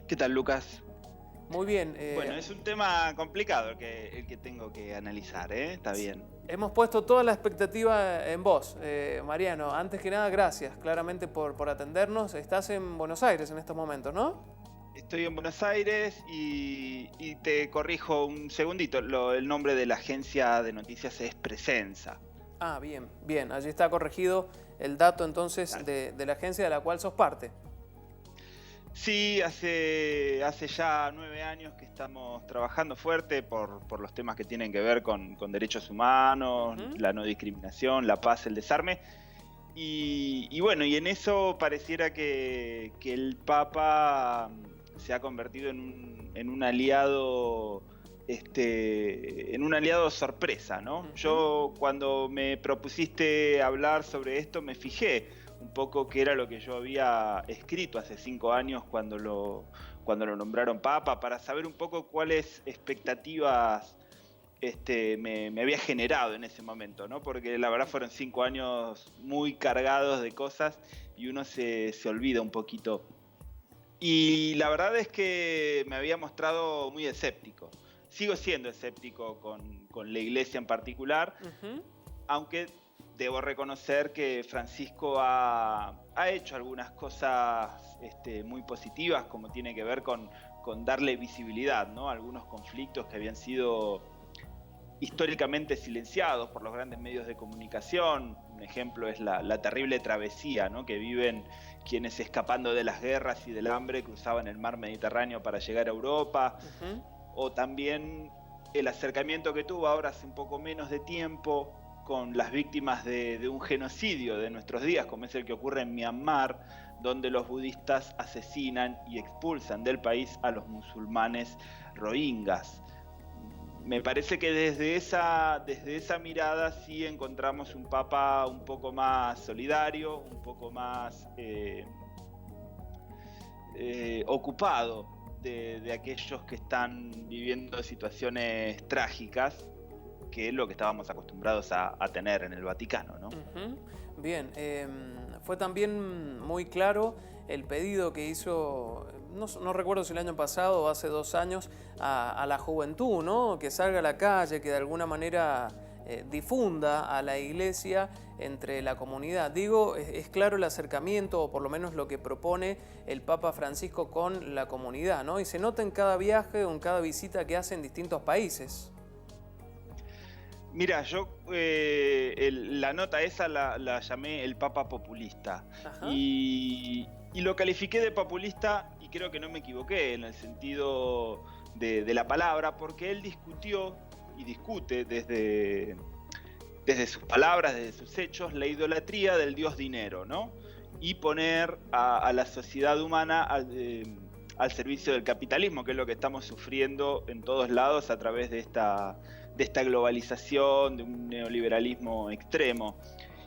¿Qué tal, Lucas? Muy bien. Bueno, es un tema complicado el que tengo que analizar, ¿eh? Está bien. Hemos puesto toda la expectativa en vos, Mariano. Antes que nada, gracias claramente por atendernos. Estás en Buenos Aires en estos momentos, ¿no? Estoy en Buenos Aires y te corrijo un segundito. El nombre de la agencia de noticias es Presensa. Ah, bien, bien. Allí está corregido el dato entonces de la agencia de la cual sos parte. Sí, hace ya 9 años que estamos trabajando fuerte por los temas que tienen que ver con derechos humanos, la no discriminación, la paz, el desarme. Y bueno, y en eso pareciera que el Papa se ha convertido en un aliado, en un aliado sorpresa, ¿no? Yo, cuando me propusiste hablar sobre esto, me fijé un poco qué era lo que yo había escrito hace 5 años cuando lo nombraron Papa, para saber un poco cuáles expectativas me había generado en ese momento, ¿no? Porque la verdad fueron 5 años muy cargados de cosas y uno se olvida un poquito. Y la verdad es que me había mostrado muy escéptico. Sigo siendo escéptico con la iglesia en particular, aunque debo reconocer que Francisco ha hecho algunas cosas muy positivas, como tiene que ver con darle visibilidad, ¿no? Algunos conflictos que habían sido históricamente silenciados por los grandes medios de comunicación. Un ejemplo es la terrible travesía, ¿no?, que viven quienes, escapando de las guerras y del hambre, cruzaban el mar Mediterráneo para llegar a Europa. O también el acercamiento que tuvo ahora hace un poco menos de tiempo con las víctimas de un genocidio de nuestros días, como es el que ocurre en Myanmar, donde los budistas asesinan y expulsan del país a los musulmanes rohingyas. Me parece que desde esa mirada sí encontramos un Papa un poco más solidario, un poco más ocupado de aquellos que están viviendo situaciones trágicas, que es lo que estábamos acostumbrados a tener en el Vaticano, ¿no? Bien, fue también muy claro el pedido que hizo, no recuerdo si el año pasado o hace 2 años, a la juventud, ¿no? Que salga a la calle, que de alguna manera difunda a la iglesia entre la comunidad. Digo, es claro el acercamiento, o por lo menos lo que propone el Papa Francisco con la comunidad, ¿no? Y se nota en cada viaje o en cada visita que hace en distintos países. Mira, yo la nota esa la llamé el Papa populista. Y lo califiqué de populista, y creo que no me equivoqué en el sentido de la palabra, porque él discutió y discute desde sus palabras, desde sus hechos, la idolatría del dios dinero, ¿no? Y poner a la sociedad humana al servicio del capitalismo, que es lo que estamos sufriendo en todos lados a través de esta globalización, de un neoliberalismo extremo.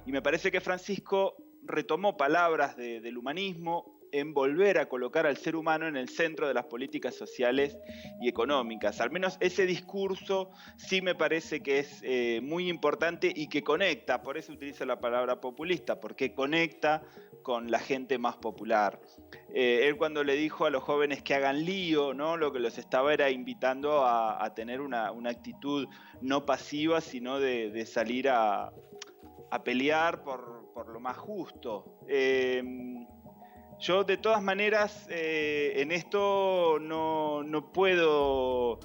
Y me parece que Francisco retomó palabras del humanismo en volver a colocar al ser humano en el centro de las políticas sociales y económicas. Al menos ese discurso sí me parece que es muy importante y que conecta, por eso utilizo la palabra populista, porque conecta con la gente más popular. Él, cuando le dijo a los jóvenes que hagan lío, ¿no?, lo que los estaba era invitando a tener una actitud no pasiva, sino de salir a pelear por lo más justo. Yo, de todas maneras, en esto no puedo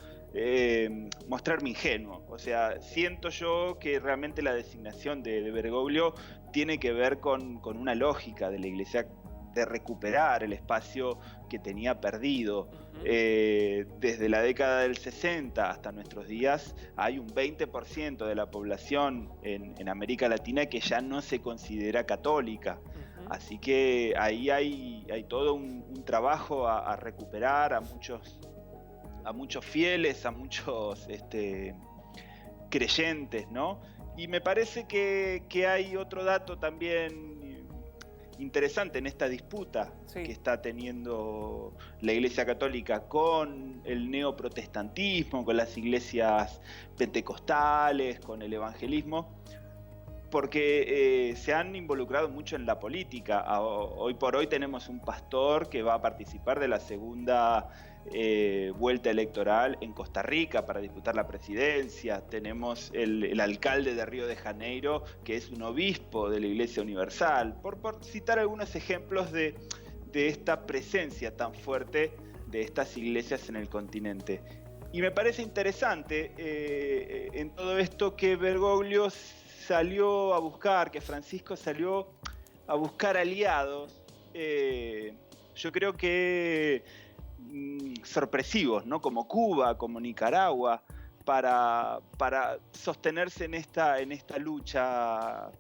mostrarme ingenuo. O sea, siento yo que realmente la designación de Bergoglio tiene que ver con una lógica de la Iglesia, de recuperar el espacio que tenía perdido. Desde la década del 60 hasta nuestros días hay un 20% de la población en América Latina que ya no se considera católica. Así que ahí hay todo un trabajo a recuperar a muchos fieles, a muchos creyentes, ¿no? Y me parece que hay otro dato también interesante en esta disputa que está teniendo la Iglesia Católica con el neoprotestantismo, con las iglesias pentecostales, con el evangelismo, porque se han involucrado mucho en la política. Hoy por hoy tenemos un pastor que va a participar de la segunda vuelta electoral en Costa Rica para disputar la presidencia. Tenemos el alcalde de Río de Janeiro, que es un obispo de la Iglesia Universal, por citar algunos ejemplos de esta presencia tan fuerte de estas iglesias en el continente. Y me parece interesante en todo esto que Bergoglio salió a buscar, que Francisco salió a buscar aliados, yo creo que sorpresivos, ¿no? Como Cuba, como Nicaragua, para sostenerse en esta lucha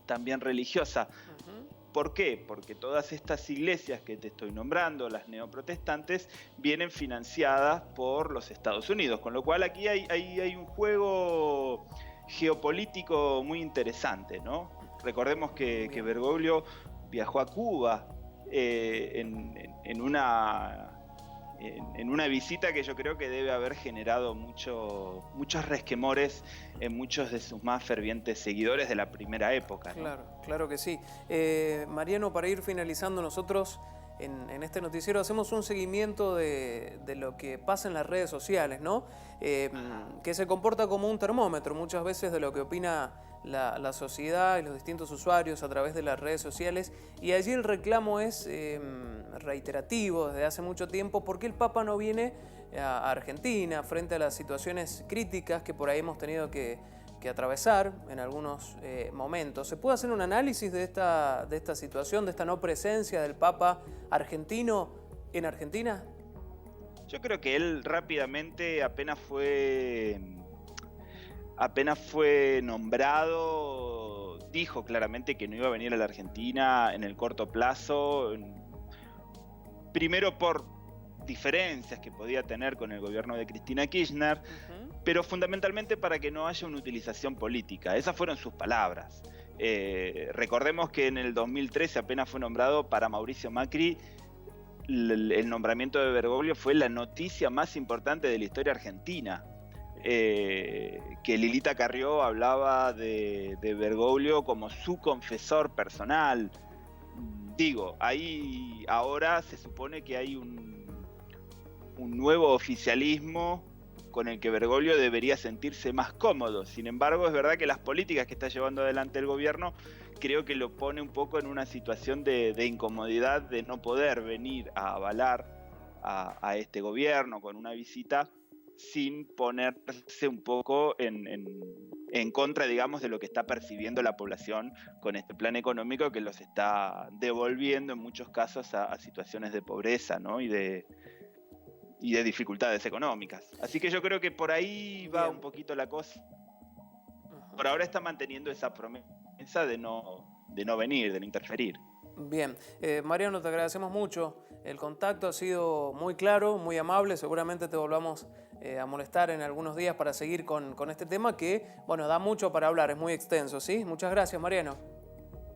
también religiosa. ¿Por qué? Porque todas estas iglesias que te estoy nombrando, las neoprotestantes, vienen financiadas por los Estados Unidos, con lo cual aquí hay un juego geopolítico muy interesante, ¿no? Recordemos que Bergoglio viajó a Cuba en una visita que yo creo que debe haber generado muchos resquemores en muchos de sus más fervientes seguidores de la primera época, ¿no? Claro que sí. Mariano, para ir finalizando, nosotros en este noticiero hacemos un seguimiento de lo que pasa en las redes sociales, ¿no? Que se comporta como un termómetro muchas veces de lo que opina la sociedad y los distintos usuarios a través de las redes sociales, y allí el reclamo es reiterativo desde hace mucho tiempo: ¿por qué el Papa no viene a Argentina frente a las situaciones críticas que por ahí hemos tenido que atravesar en algunos momentos? ¿Se puede hacer un análisis de esta situación, de esta no presencia del Papa argentino en Argentina? Yo creo que él rápidamente, apenas fue nombrado, dijo claramente que no iba a venir a la Argentina en el corto plazo, primero por diferencias que podía tener con el gobierno de Cristina Kirchner, pero fundamentalmente para que no haya una utilización política. Esas fueron sus palabras. Recordemos que en el 2013 apenas fue nombrado para Mauricio Macri. El nombramiento de Bergoglio fue la noticia más importante de la historia argentina. Que Lilita Carrió hablaba de Bergoglio como su confesor personal. Digo, ahí ahora se supone que hay un nuevo oficialismo con el que Bergoglio debería sentirse más cómodo. Sin embargo, es verdad que las políticas que está llevando adelante el gobierno creo que lo pone un poco en una situación de incomodidad, de no poder venir a avalar a este gobierno con una visita sin ponerse un poco en contra, digamos, de lo que está percibiendo la población con este plan económico que los está devolviendo en muchos casos a situaciones de pobreza, ¿no? y de dificultades económicas. Así que yo creo que por ahí va un poquito la cosa. Por ahora está manteniendo esa promesa de no venir, de no interferir. Bien, Mariano, te agradecemos mucho. El contacto ha sido muy claro, muy amable. Seguramente te volvamos a molestar en algunos días para seguir con este tema que, bueno, da mucho para hablar, es muy extenso, ¿sí? Muchas gracias, Mariano.